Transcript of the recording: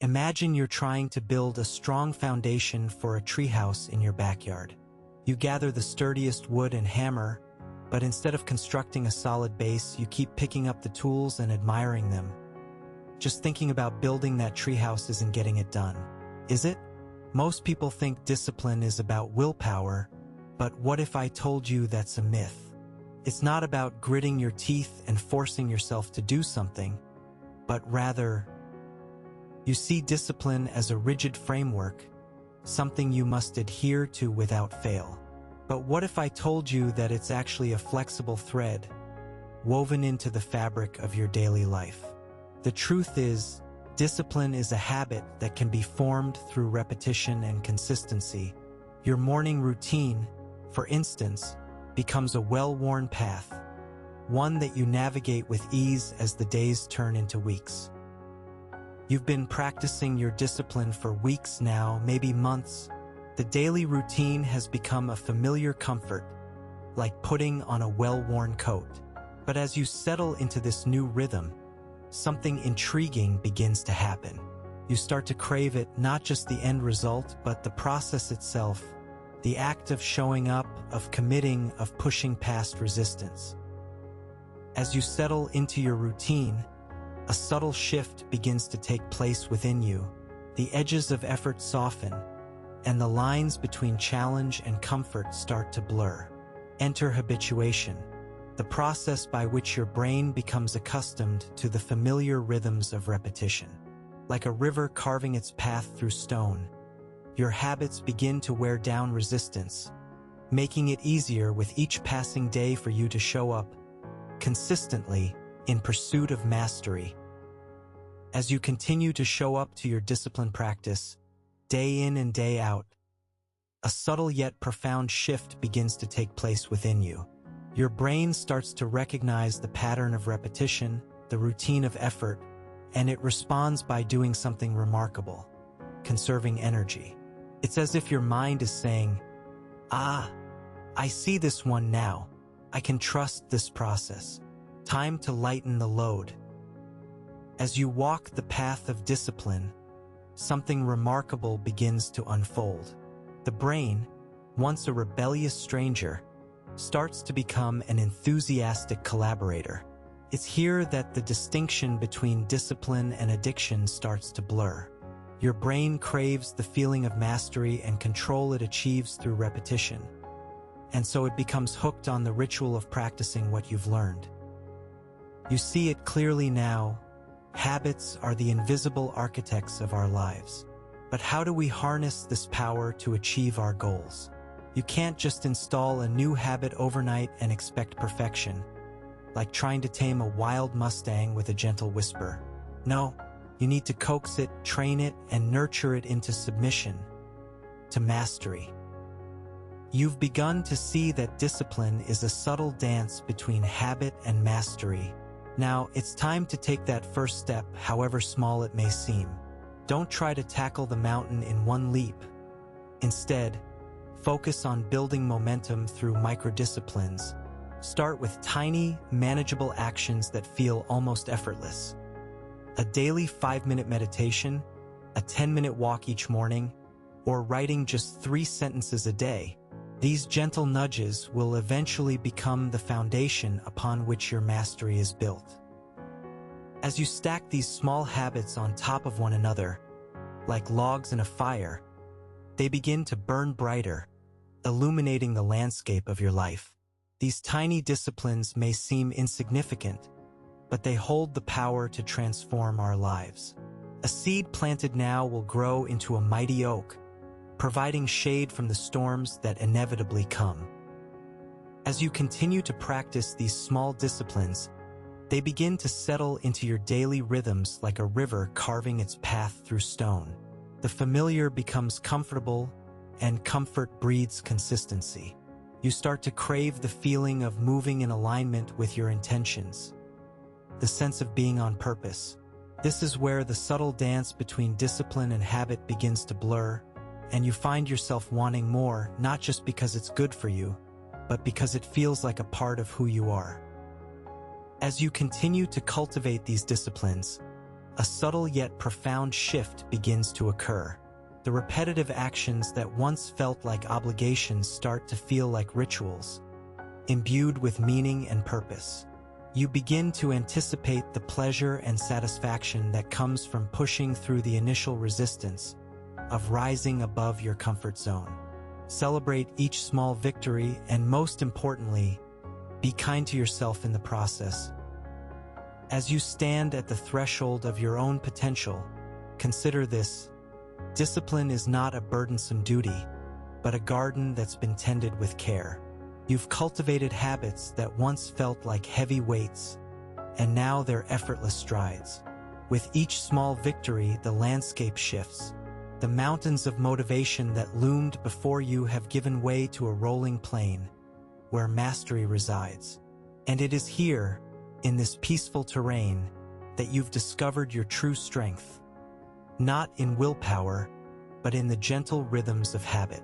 Imagine you're trying to build a strong foundation for a treehouse in your backyard. You gather the sturdiest wood and hammer, but instead of constructing a solid base, you keep picking up the tools and admiring them. Just thinking about building that treehouse isn't getting it done, is it? Most people think discipline is about willpower, but what if I told you that's a myth? It's not about gritting your teeth and forcing yourself to do something, but rather, you see discipline as a rigid framework, something you must adhere to without fail. But what if I told you that it's actually a flexible thread, woven into the fabric of your daily life? The truth is, discipline is a habit that can be formed through repetition and consistency. Your morning routine, for instance, becomes a well-worn path, one that you navigate with ease as the days turn into weeks. You've been practicing your discipline for weeks now, maybe months. The daily routine has become a familiar comfort, like putting on a well-worn coat. But as you settle into this new rhythm, something intriguing begins to happen. You start to crave it, not just the end result, but the process itself, the act of showing up, of committing, of pushing past resistance. As you settle into your routine, a subtle shift begins to take place within you. The edges of effort soften, and the lines between challenge and comfort start to blur. Enter habituation, the process by which your brain becomes accustomed to the familiar rhythms of repetition. Like a river carving its path through stone, your habits begin to wear down resistance, making it easier with each passing day for you to show up consistently in pursuit of mastery. As you continue to show up to your discipline practice, day in and day out, a subtle yet profound shift begins to take place within you. Your brain starts to recognize the pattern of repetition, the routine of effort, and it responds by doing something remarkable, conserving energy. It's as if your mind is saying, I see this one now. I can trust this process. Time to lighten the load. As you walk the path of discipline, something remarkable begins to unfold. The brain, once a rebellious stranger, starts to become an enthusiastic collaborator. It's here that the distinction between discipline and addiction starts to blur. Your brain craves the feeling of mastery and control it achieves through repetition, and so it becomes hooked on the ritual of practicing what you've learned. You see it clearly now. Habits are the invisible architects of our lives. But how do we harness this power to achieve our goals? You can't just install a new habit overnight and expect perfection, like trying to tame a wild Mustang with a gentle whisper. No, you need to coax it, train it, and nurture it into submission, to mastery. You've begun to see that discipline is a subtle dance between habit and mastery. Now, it's time to take that first step, however small it may seem. Don't try to tackle the mountain in one leap. Instead, focus on building momentum through microdisciplines. Start with tiny, manageable actions that feel almost effortless. A daily 5-minute meditation, a 10-minute walk each morning, or writing just 3 sentences a day. These gentle nudges will eventually become the foundation upon which your mastery is built. As you stack these small habits on top of one another, like logs in a fire, they begin to burn brighter, illuminating the landscape of your life. These tiny disciplines may seem insignificant, but they hold the power to transform our lives. A seed planted now will grow into a mighty oak, providing shade from the storms that inevitably come. As you continue to practice these small disciplines, they begin to settle into your daily rhythms like a river carving its path through stone. The familiar becomes comfortable, and comfort breeds consistency. You start to crave the feeling of moving in alignment with your intentions, the sense of being on purpose. This is where the subtle dance between discipline and habit begins to blur, and you find yourself wanting more, not just because it's good for you, but because it feels like a part of who you are. As you continue to cultivate these disciplines, a subtle yet profound shift begins to occur. The repetitive actions that once felt like obligations start to feel like rituals, imbued with meaning and purpose. You begin to anticipate the pleasure and satisfaction that comes from pushing through the initial resistance, of rising above your comfort zone. Celebrate each small victory and, most importantly, be kind to yourself in the process. As you stand at the threshold of your own potential, consider this: discipline is not a burdensome duty, but a garden that's been tended with care. You've cultivated habits that once felt like heavy weights, and now they're effortless strides. With each small victory, the landscape shifts. The mountains of motivation that loomed before you have given way to a rolling plain, where mastery resides. And it is here, in this peaceful terrain, that you've discovered your true strength. Not in willpower, but in the gentle rhythms of habit.